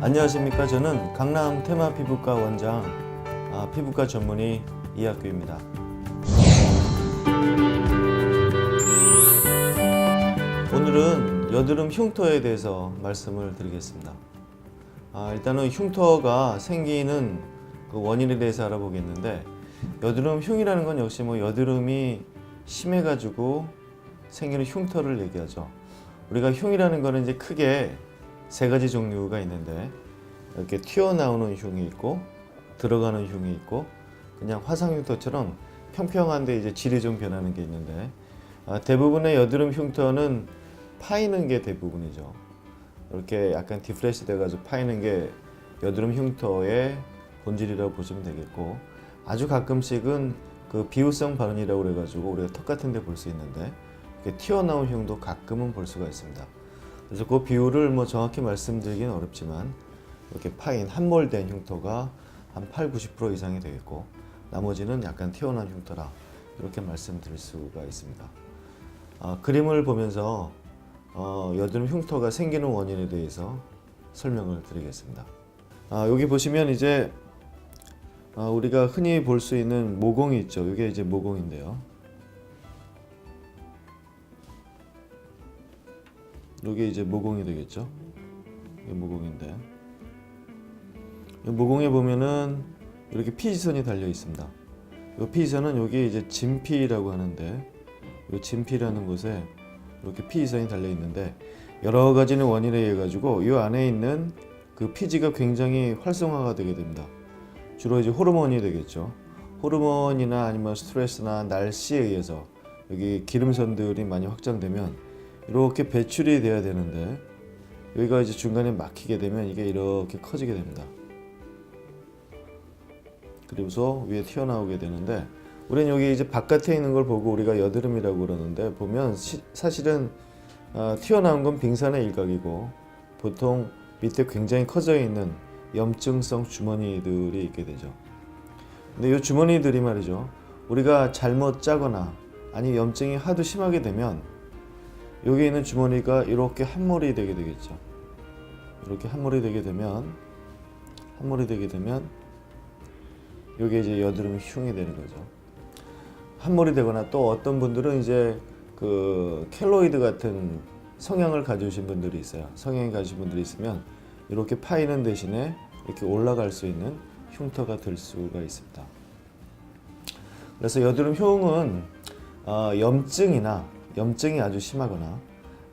안녕하십니까. 저는 강남 테마 피부과 원장, 피부과 전문의 이학규입니다. 오늘은 여드름 흉터에 대해서 말씀을 드리겠습니다. 일단은 흉터가 생기는 그 원인에 대해서 알아보겠는데, 여드름 흉이라는 건 역시 여드름이 심해가지고 생기는 흉터를 얘기하죠. 우리가 흉이라는 거는 이제 크게 세 가지 종류가 있는데, 이렇게 튀어나오는 흉이 있고, 들어가는 흉이 있고, 그냥 화상 흉터처럼 평평한데 이제 질이 좀 변하는 게 있는데, 대부분의 여드름 흉터는 파이는 게 대부분이죠. 이렇게 약간 디프레시 돼가지고 파이는 게 여드름 흉터의 본질이라고 보시면 되겠고, 아주 가끔씩은 그 비후성 발현이라고 그래가지고 우리가 턱 같은 데 볼 수 있는데, 이렇게 튀어나온 흉도 가끔은 볼 수가 있습니다. 그래서 그 비율을 정확히 말씀드리기는 어렵지만, 이렇게 파인, 함몰된 흉터가 한 80~90% 이상이 되겠고, 나머지는 약간 튀어나온 흉터라, 이렇게 말씀드릴 수가 있습니다. 그림을 보면서 여드름 흉터가 생기는 원인에 대해서 설명을 드리겠습니다. 여기 보시면 이제 우리가 흔히 볼 수 있는 모공이 있죠. 이게 이제 모공인데요. 이게 이제 모공이 되겠죠. 이게 모공인데, 이 모공에 보면은 이렇게 피지선이 달려 있습니다. 이 피지선은 여기 이제 진피라고 하는데, 이 진피라는 곳에 이렇게 피지선이 달려 있는데, 여러 가지는 원인에 의해 가지고 이 안에 있는 그 피지가 굉장히 활성화가 되게 됩니다. 주로 이제 호르몬이 되겠죠. 호르몬이나 아니면 스트레스나 날씨에 의해서 여기 기름선들이 많이 확장되면 이렇게 배출이 돼야 되는데, 여기가 이제 중간에 막히게 되면 이게 이렇게 커지게 됩니다. 그리고서 위에 튀어나오게 되는데, 우리는 여기 이제 바깥에 있는 걸 보고 우리가 여드름이라고 그러는데, 보면 사실은 튀어나온 건 빙산의 일각이고, 보통 밑에 굉장히 커져 있는 염증성 주머니들이 있게 되죠. 근데 이 주머니들이 말이죠, 우리가 잘못 짜거나 아니 염증이 하도 심하게 되면 여기 있는 주머니가 이렇게 함몰이 되게 되겠죠. 이렇게 함몰이 되게 되면 여기 이제 여드름 흉이 되는 거죠. 함몰이 되거나, 또 어떤 분들은 이제 그 켈로이드 같은 성향을 가지신 분들이 있어요. 성향이 가지신 분들이 있으면 이렇게 파이는 대신에 이렇게 올라갈 수 있는 흉터가 될 수가 있습니다. 그래서 여드름 흉은 염증이 아주 심하거나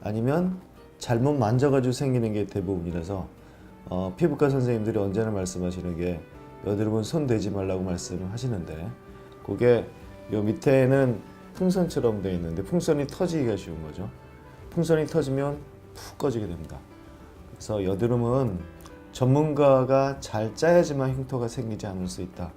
아니면 잘못 만져가지고 생기는 게 대부분이라서 피부과 선생님들이 언제나 말씀하시는 게, 여드름은 손 대지 말라고 말씀하시는데, 그게 요 밑에는 풍선처럼 되어 있는데 풍선이 터지기가 쉬운 거죠. 풍선이 터지면 푹 꺼지게 됩니다. 그래서 여드름은 전문가가 잘 짜야지만 흉터가 생기지 않을 수 있다.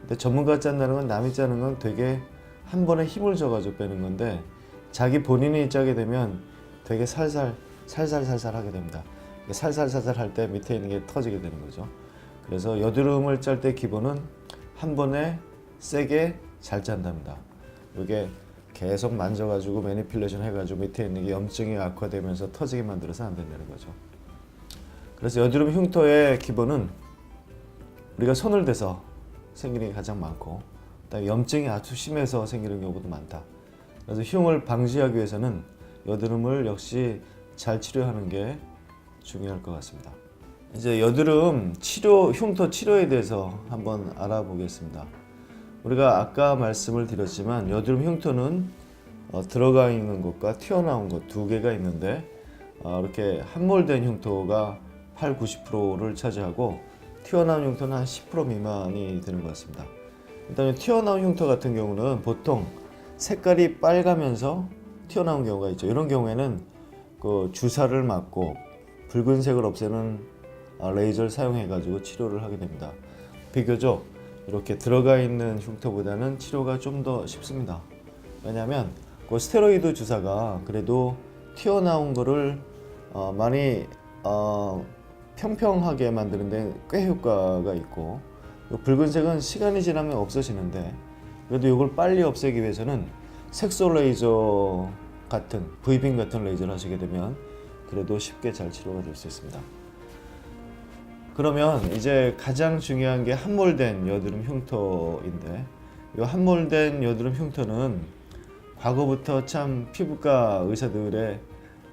근데 전문가가 짠다는 건, 남이 짜는 건 되게 한 번에 힘을 줘가지고 빼는 건데, 자기 본인이 짜게 되면 되게 살살 하게 됩니다. 살살 할 때 밑에 있는 게 터지게 되는 거죠. 그래서 여드름을 짤 때 기본은 한 번에 세게 잘 짠답니다. 이게 계속 만져가지고 매니플레이션 해가지고 밑에 있는 게 염증이 악화되면서 터지게 만들어서 안 된다는 거죠. 그래서 여드름 흉터의 기본은 우리가 손을 대서 생기는 게 가장 많고, 그다음에 염증이 아주 심해서 생기는 경우도 많다. 그래서 흉을 방지하기 위해서는 여드름을 역시 잘 치료하는 게 중요할 것 같습니다. 이제 여드름 치료, 흉터 치료에 대해서 한번 알아보겠습니다. 우리가 아까 말씀을 드렸지만, 여드름 흉터는 들어가 있는 것과 튀어나온 것 두 개가 있는데, 이렇게 함몰된 흉터가 80~90%를 차지하고, 튀어나온 흉터는 한 10% 미만이 되는 것 같습니다. 일단 튀어나온 흉터 같은 경우는 보통 색깔이 빨가면서 튀어나온 경우가 있죠. 이런 경우에는 그 주사를 맞고 붉은색을 없애는 레이저를 사용해 가지고 치료를 하게 됩니다. 비교적 이렇게 들어가 있는 흉터보다는 치료가 좀 더 쉽습니다. 왜냐하면 그 스테로이드 주사가 그래도 튀어나온 거를 많이 평평하게 만드는데 꽤 효과가 있고, 붉은색은 시간이 지나면 없어지는데, 그래도 이걸 빨리 없애기 위해서는 색소 레이저 같은, V빔 같은 레이저를 하시게 되면 그래도 쉽게 잘 치료가 될 수 있습니다. 그러면 이제 가장 중요한 게 함몰된 여드름 흉터인데, 이 함몰된 여드름 흉터는 과거부터 참 피부과 의사들의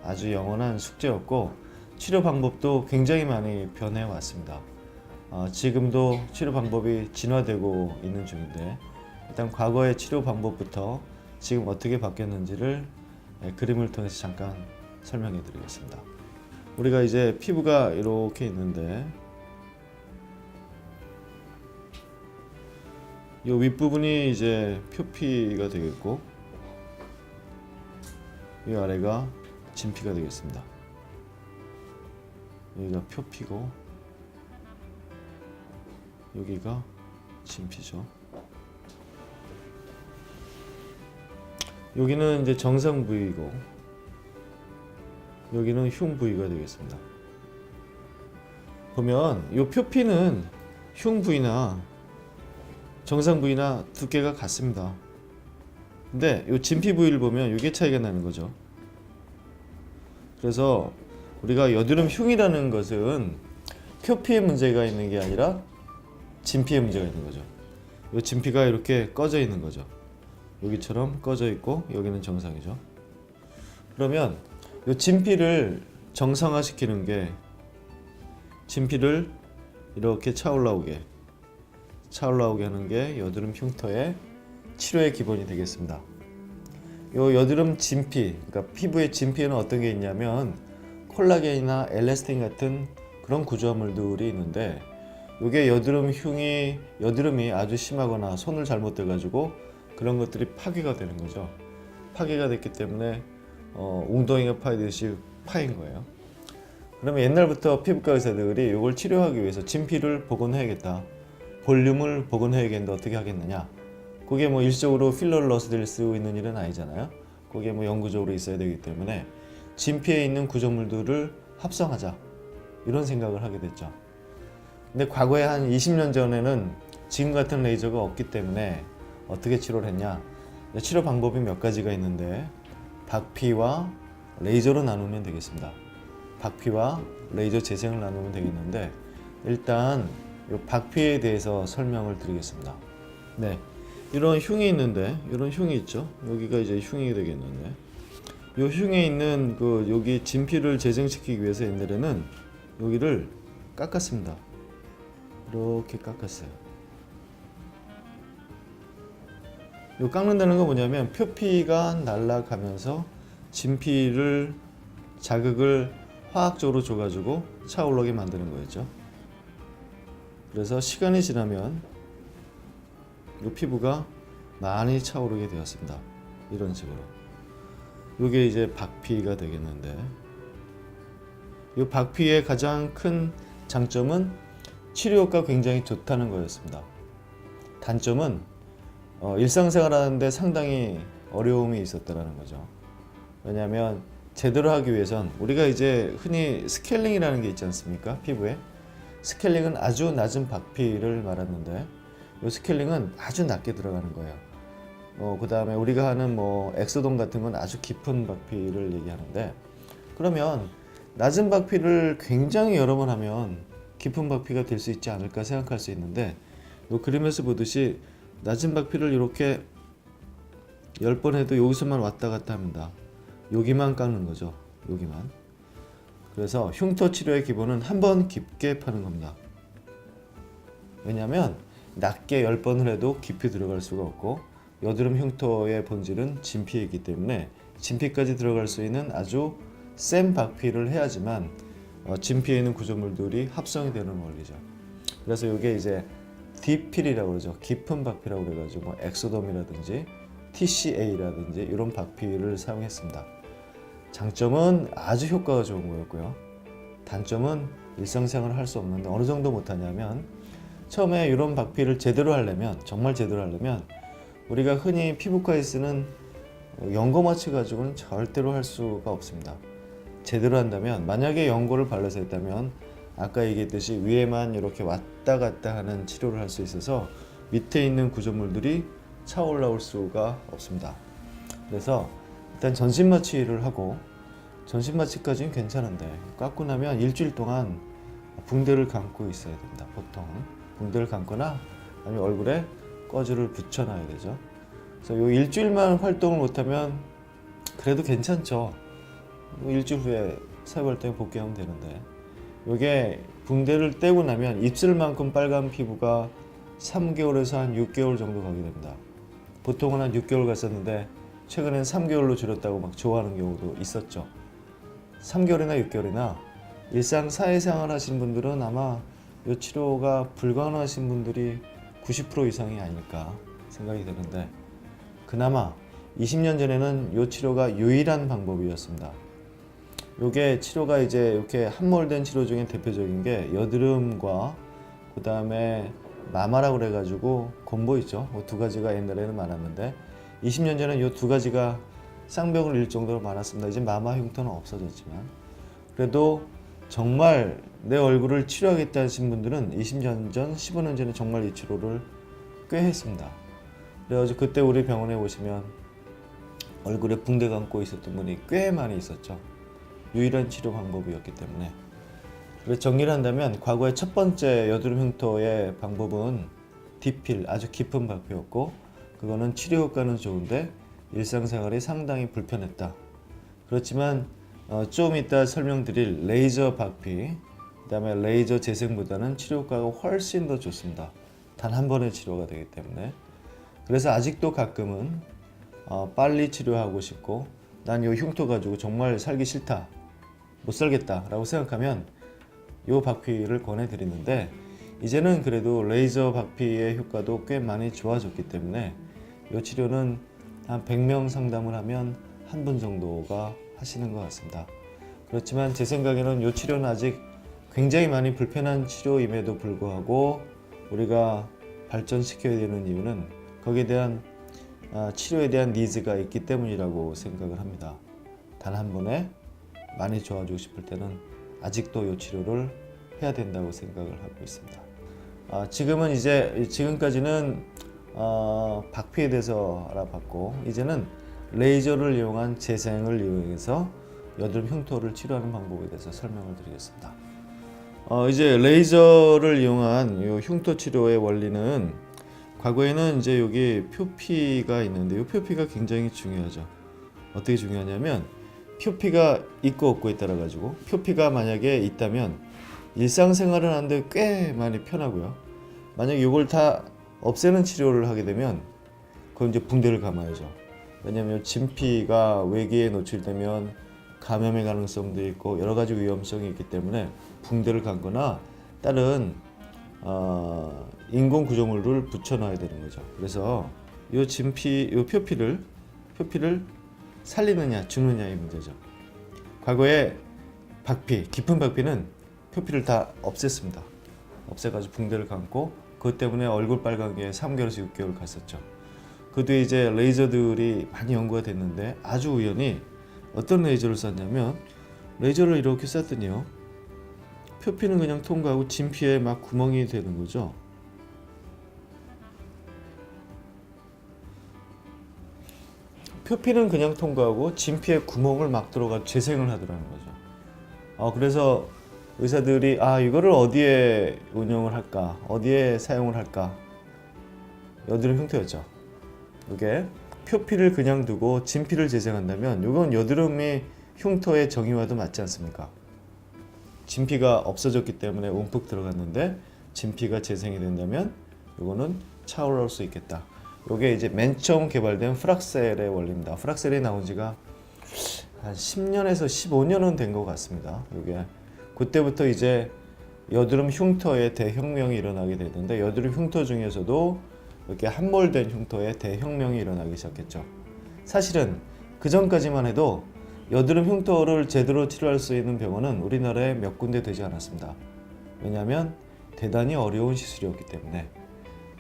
아주 영원한 숙제였고, 치료 방법도 굉장히 많이 변해 왔습니다. 지금도 치료 방법이 진화되고 있는 중인데, 일단 과거의 치료 방법부터 지금 어떻게 바뀌었는지를 그림을 통해서 잠깐 설명해 드리겠습니다. 우리가 이제 피부가 이렇게 있는데, 이 윗부분이 이제 표피가 되겠고, 이 아래가 진피가 되겠습니다. 여기가 표피고, 여기가 진피죠. 여기는 이제 정상 부위고, 여기는 흉 부위가 되겠습니다. 보면 이 표피는 흉 부위나 정상 부위나 두께가 같습니다. 근데 이 진피 부위를 보면 이게 차이가 나는 거죠. 그래서 우리가 여드름 흉이라는 것은 표피에 문제가 있는 게 아니라 진피에 문제가 있는 거죠. 이 진피가 이렇게 꺼져 있는 거죠. 여기처럼 꺼져 있고 여기는 정상이죠. 그러면 이 진피를 정상화시키는 게, 진피를 이렇게 차올라오게 하는 게 여드름 흉터의 치료의 기본이 되겠습니다. 이 여드름 진피, 그러니까 피부의 진피에는 어떤 게 있냐면 콜라겐이나 엘라스틴 같은 그런 구조물들이 있는데, 이게 여드름이 아주 심하거나 손을 잘못 대가지고 그런 것들이 파괴가 되는 거죠. 파괴가 됐기 때문에 웅덩이가 파이듯이 파인 거예요. 그러면 옛날부터 피부과 의사들이 이걸 치료하기 위해서 진피를 복원해야겠다, 볼륨을 복원해야겠는데 어떻게 하겠느냐, 그게 뭐 일시적으로 필러를 넣어서 쓰고 있는 일은 아니잖아요. 그게 뭐 영구적으로 있어야 되기 때문에 진피에 있는 구조물들을 합성하자, 이런 생각을 하게 됐죠. 근데 과거에 한 20년 전에는 지금 같은 레이저가 없기 때문에 어떻게 치료를 했냐, 치료 방법이 몇 가지가 있는데, 박피와 레이저로 나누면 되겠습니다. 박피와 레이저 재생을 나누면 되겠는데, 일단 이 박피에 대해서 설명을 드리겠습니다. 네, 이런 흉이 있는데, 이런 흉이 있죠. 여기가 이제 흉이 되겠는데, 이 흉에 있는 여기 진피를 재생시키기 위해서 옛날에는 여기를 깎았습니다. 이렇게 깎았어요. 이 깎는다는 건 뭐냐면 표피가 날아가면서 진피를 자극을 화학적으로 줘가지고 차오르게 만드는 거였죠. 그래서 시간이 지나면 이 피부가 많이 차오르게 되었습니다. 이런 식으로. 이게 이제 박피가 되겠는데, 이 박피의 가장 큰 장점은 치료 효과가 굉장히 좋다는 거였습니다. 단점은 일상생활 하는데 상당히 어려움이 있었다는 거죠. 왜냐하면 제대로 하기 위해선 우리가 이제 흔히 스케일링이라는 게 있지 않습니까? 피부에 스케일링은 아주 낮은 박피를 말하는데, 이 스케일링은 아주 낮게 들어가는 거예요. 그 다음에 우리가 하는 엑소돔 같은 건 아주 깊은 박피를 얘기하는데, 그러면 낮은 박피를 굉장히 여러 번 하면 깊은 박피가 될 수 있지 않을까 생각할 수 있는데, 이 그림에서 보듯이 낮은 박피를 이렇게 10번 해도 여기서만 왔다 갔다 합니다. 여기만 깎는 거죠. 여기만. 그래서 흉터 치료의 기본은 한 번 깊게 파는 겁니다. 왜냐하면 낮게 10번을 해도 깊이 들어갈 수가 없고, 여드름 흉터의 본질은 진피이기 때문에 진피까지 들어갈 수 있는 아주 센 박피를 해야지만 진피에 있는 구조물들이 합성이 되는 원리죠. 그래서 이게 이제 딥필이라고 그러죠. 깊은 박피라고 그래가지고 엑소돔이라든지 TCA라든지 이런 박피를 사용했습니다. 장점은 아주 효과가 좋은 거였고요. 단점은 일상생활을 할 수 없는데, 어느 정도 못하냐면, 처음에 이런 박피를 제대로 하려면, 정말 제대로 하려면 우리가 흔히 피부과에 쓰는 연고마취 가지고는 절대로 할 수가 없습니다. 제대로 한다면, 만약에 연고를 발라서 했다면 아까 얘기했듯이 위에만 이렇게 왔다 갔다 하는 치료를 할 수 있어서 밑에 있는 구조물들이 차올라올 수가 없습니다. 그래서 일단 전신마취를 하고, 전신마취까지는 괜찮은데 깎고 나면 일주일 동안 붕대를 감고 있어야 됩니다. 보통 붕대를 감거나 아니면 얼굴에 꺼즈를 붙여놔야 되죠. 그래서 요 일주일만 활동을 못하면 그래도 괜찮죠. 뭐 일주일 후에 사회활동에 복귀하면 되는데, 요게 붕대를 떼고 나면 입술만큼 빨간 피부가 3개월에서 한 6개월 정도 가게 됩니다. 보통은 한 6개월 갔었는데 최근엔 3개월로 줄였다고 막 좋아하는 경우도 있었죠. 3개월이나 6개월이나 일상 사회생활 하시는 분들은 아마 이 치료가 불가능하신 분들이 90% 이상이 아닐까 생각이 되는데, 그나마 20년 전에는 이 치료가 유일한 방법이었습니다. 요게 치료가 이제 이렇게 함몰된 치료 중에 대표적인 게 여드름과 그 다음에 마마라고 그래가지고 곰보 있죠. 두 가지가 옛날에는 많았는데 20년 전에 이 두 가지가 쌍벽을 잃을 정도로 많았습니다. 이제 마마 흉터는 없어졌지만, 그래도 정말 내 얼굴을 치료하겠다 하신 분들은 20년 전, 15년 전에 정말 이 치료를 꽤 했습니다. 그래가지고 그때 우리 병원에 오시면 얼굴에 붕대 감고 있었던 분이 꽤 많이 있었죠. 유일한 치료 방법이었기 때문에. 그래서 정리를 한다면 과거의 첫 번째 여드름 흉터의 방법은 디필, 아주 깊은 박피였고, 그거는 치료 효과는 좋은데 일상생활이 상당히 불편했다. 그렇지만 좀 이따 설명드릴 레이저 박피, 그 다음에 레이저 재생보다는 치료 효과가 훨씬 더 좋습니다. 단 한 번의 치료가 되기 때문에. 그래서 아직도 가끔은 빨리 치료하고 싶고 난 이 흉터 가지고 정말 살기 싫다, 못 살겠다 라고 생각하면 이 박피를 권해드리는데, 이제는 그래도 레이저 박피의 효과도 꽤 많이 좋아졌기 때문에 이 치료는 한 100명 상담을 하면 한 분 정도가 하시는 것 같습니다. 그렇지만 제 생각에는 이 치료는 아직 굉장히 많이 불편한 치료임에도 불구하고 우리가 발전시켜야 되는 이유는 거기에 대한 치료에 대한 니즈가 있기 때문이라고 생각을 합니다. 단 한 번에 많이 좋아지고 싶을 때는 아직도 이 치료를 해야 된다고 생각을 하고 있습니다. 지금은 이제 지금까지는 박피에 대해서 알아봤고, 이제는 레이저를 이용한 재생을 이용해서 여드름 흉터를 치료하는 방법에 대해서 설명을 드리겠습니다. 이제 레이저를 이용한 이 흉터 치료의 원리는, 과거에는 이제 여기 표피가 있는데 이 표피가 굉장히 중요하죠. 어떻게 중요하냐면 표피가 있고 없고에 따라 가지고, 표피가 만약에 있다면 일상생활을 하는데 꽤 많이 편하고요. 만약 이걸 다 없애는 치료를 하게 되면 그건 이제 붕대를 감아야죠. 왜냐하면 진피가 외기에 노출되면 감염의 가능성도 있고 여러 가지 위험성이 있기 때문에 붕대를 감거나 다른 인공 구조물을 붙여놔야 되는 거죠. 그래서 이 진피, 이 표피를 살리느냐 죽느냐의 문제죠. 과거에 박피, 깊은 박피는 표피를 다 없앴습니다. 없애가지고 붕대를 감고 그것 때문에 얼굴 빨간 게 3개월에서 6개월 갔었죠. 그 뒤에 이제 레이저들이 많이 연구가 됐는데 아주 우연히 어떤 레이저를 쐈냐면, 레이저를 이렇게 쐈더니요, 표피는 그냥 통과하고 진피에 막 구멍이 되는 거죠. 표피는 그냥 통과하고 진피에 구멍을 막 들어가 재생을 하더라는 거죠. 그래서 의사들이 이거를 어디에 운영을 할까, 어디에 사용을 할까, 여드름 흉터였죠. 이게 표피를 그냥 두고 진피를 재생한다면 이건 여드름이 흉터의 정의와도 맞지 않습니까? 진피가 없어졌기 때문에 움푹 들어갔는데 진피가 재생이 된다면 이거는 차오를 수 있겠다. 이게 이제 맨 처음 개발된 프락셀의 원리입니다. 프락셀이 나온 지가 한 10년에서 15년은 된 것 같습니다. 이게 그때부터 이제 여드름 흉터의 대혁명이 일어나게 되는데, 여드름 흉터 중에서도 이렇게 함몰된 흉터의 대혁명이 일어나기 시작했죠. 사실은 그 전까지만 해도 여드름 흉터를 제대로 치료할 수 있는 병원은 우리나라에 몇 군데 되지 않았습니다. 왜냐하면 대단히 어려운 시술이었기 때문에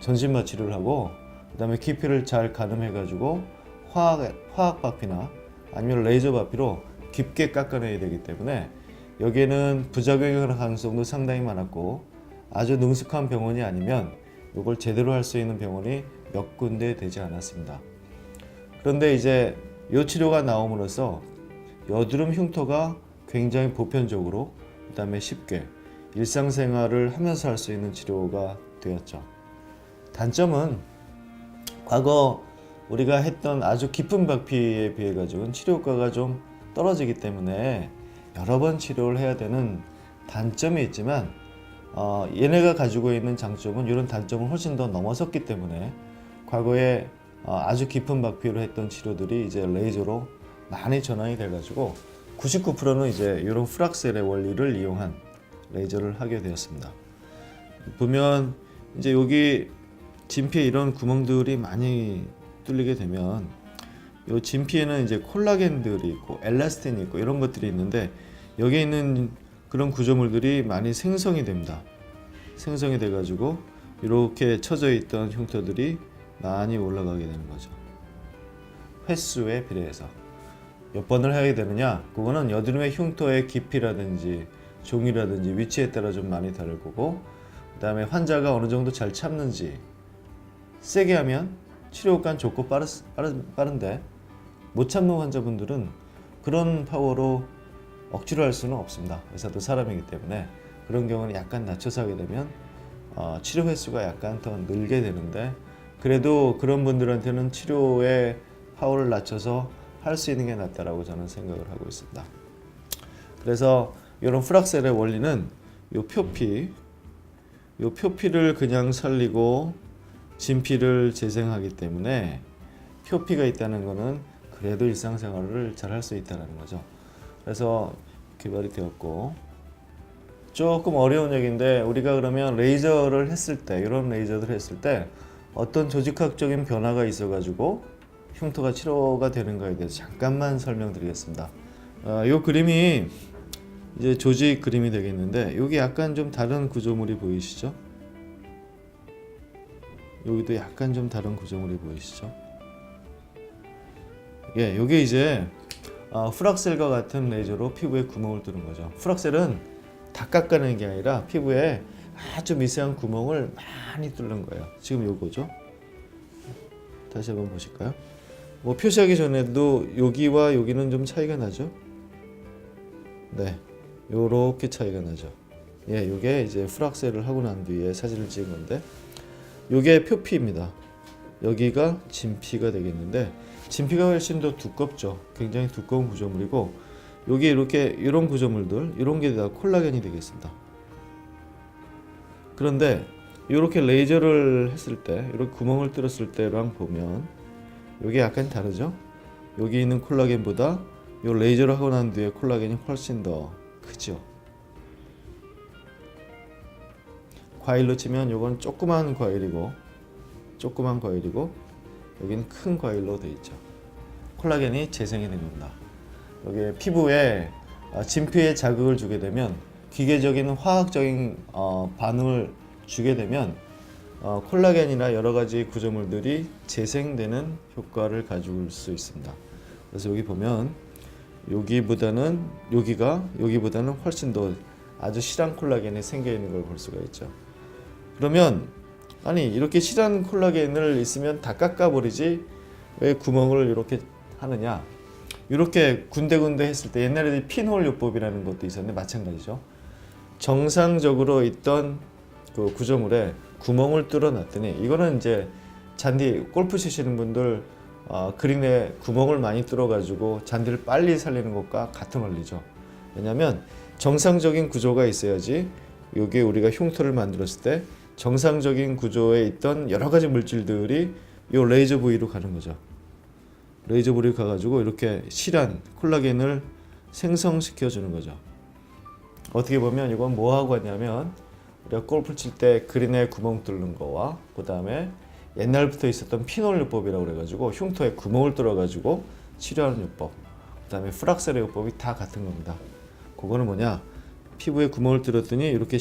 전신마 치료를 하고 그 다음에 깊이를 잘 가늠해가지고 화학 박피나 아니면 레이저 박피로 깊게 깎아내야 되기 때문에 여기에는 부작용의 가능성도 상당히 많았고, 아주 능숙한 병원이 아니면 이걸 제대로 할 수 있는 병원이 몇 군데 되지 않았습니다. 그런데 이제 이 치료가 나옴으로써 여드름 흉터가 굉장히 보편적으로, 그 다음에 쉽게 일상생활을 하면서 할 수 있는 치료가 되었죠. 단점은 과거 우리가 했던 아주 깊은 박피에 비해 가지고는 치료 효과가 좀 떨어지기 때문에 여러 번 치료를 해야 되는 단점이 있지만 얘네가 가지고 있는 장점은 이런 단점을 훨씬 더 넘어섰기 때문에 과거에 아주 깊은 박피로 했던 치료들이 이제 레이저로 많이 전환이 돼가지고 99%는 이제 이런 프락셀의 원리를 이용한 레이저를 하게 되었습니다. 보면 이제 여기 진피에 이런 구멍들이 많이 뚫리게 되면 이 진피에는 이제 콜라겐들이 있고 엘라스틴이 있고 이런 것들이 있는데 여기에 있는 그런 구조물들이 많이 생성이 됩니다. 생성이 돼 가지고 이렇게 처져 있던 흉터들이 많이 올라가게 되는 거죠. 횟수에 비례해서 몇 번을 하게 되느냐, 그거는 여드름의 흉터의 깊이라든지 종이라든지 위치에 따라 좀 많이 다를 거고, 그 다음에 환자가 어느 정도 잘 참는지. 세게 하면 치료 효과는 좋고 빠른데 못 참는 환자분들은 그런 파워로 억지로 할 수는 없습니다. 의사도 사람이기 때문에 그런 경우는 약간 낮춰서 하게 되면 치료 횟수가 약간 더 늘게 되는데, 그래도 그런 분들한테는 치료의 파워를 낮춰서 할 수 있는 게 낫다라고 저는 생각을 하고 있습니다. 그래서 이런 프락셀의 원리는 이 표피를 그냥 살리고 진피를 재생하기 때문에 표피가 있다는 것은 그래도 일상생활을 잘 할 수 있다는 거죠. 그래서 개발이 되었고, 조금 어려운 얘기인데 우리가 그러면 레이저를 했을 때, 이런 레이저를 했을 때 어떤 조직학적인 변화가 있어가지고 흉터가 치료가 되는가에 대해서 잠깐만 설명드리겠습니다. 이 그림이 이제 조직 그림이 되겠는데, 여기 약간 좀 다른 구조물이 보이시죠? 여기도 약간 좀 다른 구조물이 보이시죠? 예, 이게 이제 프락셀과 같은 레이저로 피부에 구멍을 뚫는 거죠. 프락셀은 다 깎아내는 게 아니라 피부에 아주 미세한 구멍을 많이 뚫는 거예요. 지금 요거죠. 다시 한번 보실까요? 뭐 표시하기 전에도 여기와 여기는 좀 차이가 나죠? 네, 요렇게 차이가 나죠. 예, 요게 이제 프락셀을 하고 난 뒤에 사진을 찍은 건데, 요게 표피입니다. 여기가 진피가 되겠는데, 진피가 훨씬 더 두껍죠. 굉장히 두꺼운 구조물이고, 여기 이렇게 이런 구조물들, 이런 게 다 콜라겐이 되겠습니다. 그런데 이렇게 레이저를 했을 때, 이렇게 구멍을 뚫었을 때랑 보면 이게 약간 다르죠? 여기 있는 콜라겐보다 이 레이저를 하고 난 뒤에 콜라겐이 훨씬 더 크죠. 과일로 치면 이건 조그만 과일이고 여기는 큰 과일로 되어 있죠. 콜라겐이 재생이 된 겁니다. 여기 피부에 진피에 자극을 주게 되면, 기계적인 화학적인 반응을 주게 되면 콜라겐이나 여러 가지 구조물들이 재생되는 효과를 가져올 수 있습니다. 그래서 여기 보면 여기보다는 훨씬 더 아주 실한 콜라겐이 생겨 있는 걸 볼 수가 있죠. 그러면 아니, 이렇게 실한 콜라겐을 있으면 다 깎아버리지 왜 구멍을 이렇게 하느냐? 이렇게 군데군데 했을 때, 옛날에 핀홀 요법이라는 것도 있었는데 마찬가지죠. 정상적으로 있던 그 구조물에 구멍을 뚫어놨더니, 이거는 이제 잔디 골프 치시는 분들 그린에 구멍을 많이 뚫어가지고 잔디를 빨리 살리는 것과 같은 원리죠. 왜냐하면 정상적인 구조가 있어야지 여기에 우리가 흉터를 만들었을 때 정상적인 구조에 있던 여러 가지 물질들이 이 레이저 부위로 가는 거죠. 레이저 부위로 가가지고 이렇게 실한 콜라겐을 생성시켜 주는 거죠. 어떻게 보면 이건 뭐하고 하냐면, 우리가 골프 칠 때 그린에 구멍 뚫는 거와 그 다음에 옛날부터 있었던 핀홀 요법이라고 그래가지고 흉터에 구멍을 뚫어가지고 치료하는 요법, 그 다음에 프락셀의 요법이 다 같은 겁니다. 그거는 뭐냐, 피부에 구멍을 뚫었더니 이렇게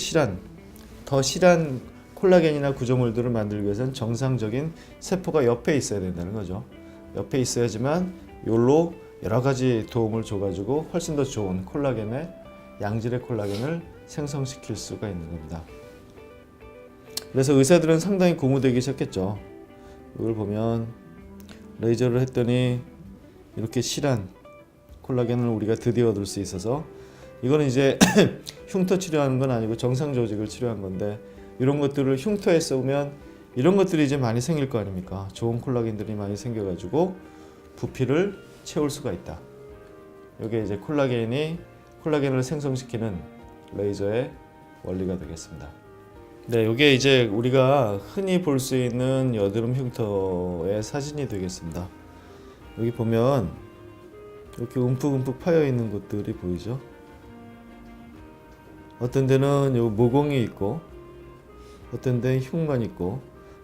더 실한 콜라겐이나 구조물들을 만들기 위해서는 정상적인 세포가 옆에 있어야 된다는 거죠. 옆에 있어야지만 요로 여러 가지 도움을 줘가지고 훨씬 더 좋은 양질의 콜라겐을 생성시킬 수가 있는 겁니다. 그래서 의사들은 상당히 고무되기 시작했죠. 이걸 보면 레이저를 했더니 이렇게 실한 콜라겐을 우리가 드디어 얻을 수 있어서 이거는 이제 흉터 치료하는 건 아니고 정상 조직을 치료한 건데 이런 것들을 흉터에 쏘면 이런 것들이 이제 많이 생길 거 아닙니까? 좋은 콜라겐들이 많이 생겨가지고 부피를 채울 수가 있다. 이게 이제 콜라겐을 생성시키는 레이저의 원리가 되겠습니다. 네, 이게 이제 우리가 흔히 볼 수 있는 여드름 흉터의 사진이 되겠습니다. 여기 보면 이렇게 움푹움푹 파여 있는 곳들이 보이죠? 어떤 데는 요 모공이 있고, 어떤 데는 흉만 있고,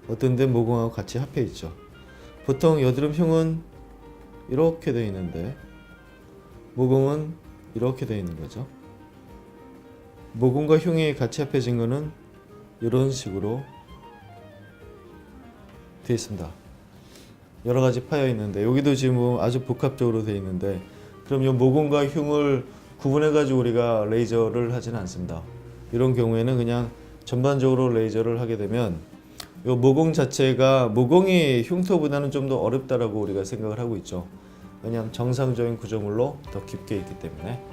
어떤 데는 모공하고 같이 합해 있죠. 보통 여드름 흉은 이렇게 되어 있는데 모공은 이렇게 되어 있는 거죠. 모공과 흉이 같이 합해진 거는 이런 식으로 되어 있습니다. 여러 가지 파여 있는데 여기도 지금 아주 복합적으로 되어 있는데 그럼 이 모공과 흉을 구분해 가지고 우리가 레이저를 하지는 않습니다. 이런 경우에는 그냥 전반적으로 레이저를 하게 되면 이 모공 자체가 모공이 흉터보다는 좀 더 어렵다라고 우리가 생각을 하고 있죠. 왜냐하면 정상적인 구조물로 더 깊게 있기 때문에.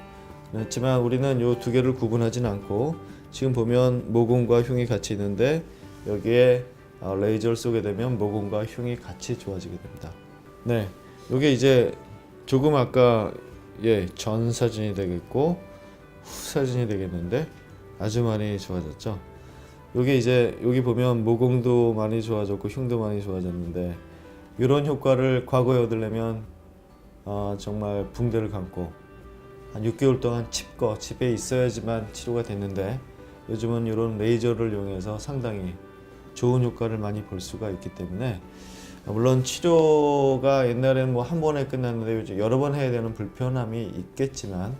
그렇지만 우리는 이 두 개를 구분하지는 않고 지금 보면 모공과 흉이 같이 있는데 여기에 레이저를 쏘게 되면 모공과 흉이 같이 좋아지게 됩니다. 네, 이게 이제 조금 아까 전 사진이 되겠고 후 사진이 되겠는데 아주 많이 좋아졌죠. 여기 이제 여기 보면 모공도 많이 좋아졌고 흉도 많이 좋아졌는데 이런 효과를 과거에 얻으려면 정말 붕대를 감고 한 6개월 동안 집에 있어야지만 치료가 됐는데 요즘은 이런 레이저를 이용해서 상당히 좋은 효과를 많이 볼 수가 있기 때문에 물론 치료가 옛날에는 뭐 한 번에 끝났는데 요즘 여러 번 해야 되는 불편함이 있겠지만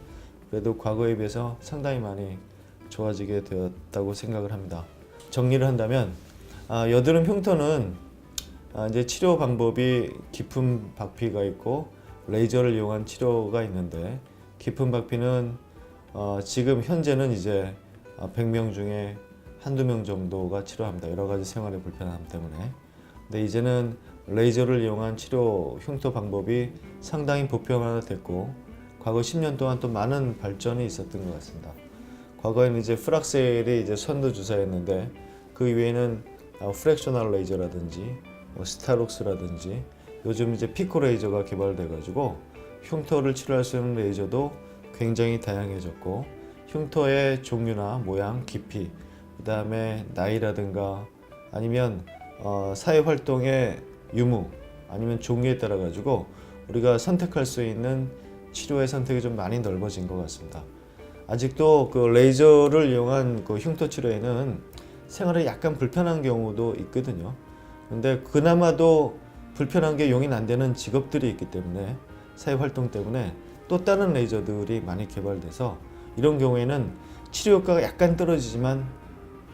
그래도 과거에 비해서 상당히 많이 좋아지게 되었다고 생각을 합니다. 정리를 한다면 여드름 흉터는 이제 치료 방법이 깊은 박피가 있고 레이저를 이용한 치료가 있는데 깊은 박피는 지금 현재는 이제 100명 중에 한두 명 정도가 치료합니다. 여러 가지 생활의 불편함 때문에. 근데 이제는 레이저를 이용한 치료 흉터 방법이 상당히 보편화됐고 과거 10년 동안 또 많은 발전이 있었던 것 같습니다. 과거에는 이제 프락셀이 이제 선두 주사였는데 그 이외에는 프랙셔널 레이저라든지 스타록스라든지 요즘 이제 피코 레이저가 개발돼 가지고 흉터를 치료할 수 있는 레이저도 굉장히 다양해졌고 흉터의 종류나 모양, 깊이, 그 다음에 나이라든가 아니면 사회활동의 유무 아니면 종류에 따라 가지고 우리가 선택할 수 있는 치료의 선택이 좀 많이 넓어진 것 같습니다. 아직도 그 레이저를 이용한 그 흉터 치료에는 생활에 약간 불편한 경우도 있거든요. 근데 그나마도 불편한 게 용인 안 되는 직업들이 있기 때문에 사회활동 때문에 또 다른 레이저들이 많이 개발돼서 이런 경우에는 치료 효과가 약간 떨어지지만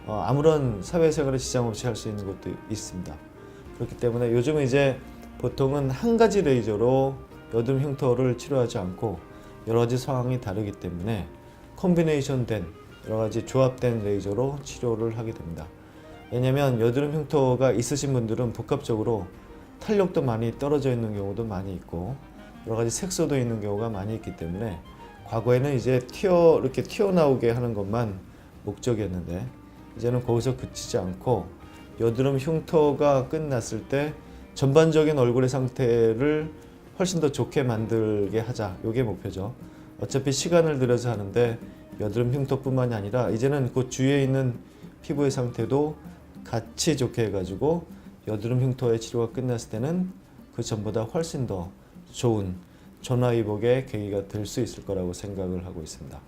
아무런 사회생활에 지장 없이 할 수 있는 것도 있습니다. 그렇기 때문에 요즘은 이제 보통은 한 가지 레이저로 여드름 흉터를 치료하지 않고 여러 가지 상황이 다르기 때문에 콤비네이션 된 여러 가지 조합된 레이저로 치료를 하게 됩니다. 왜냐하면 여드름 흉터가 있으신 분들은 복합적으로 탄력도 많이 떨어져 있는 경우도 많이 있고 여러 가지 색소도 있는 경우가 많이 있기 때문에 과거에는 이제 이렇게 튀어나오게 하는 것만 목적이었는데 이제는 거기서 그치지 않고 여드름 흉터가 끝났을 때 전반적인 얼굴의 상태를 훨씬 더 좋게 만들게 하자. 이게 목표죠. 어차피 시간을 들여서 하는데 여드름 흉터뿐만이 아니라 이제는 그 주위에 있는 피부의 상태도 같이 좋게 해가지고 여드름 흉터의 치료가 끝났을 때는 그 전보다 훨씬 더 좋은 전화위복의 계기가 될 수 있을 거라고 생각을 하고 있습니다.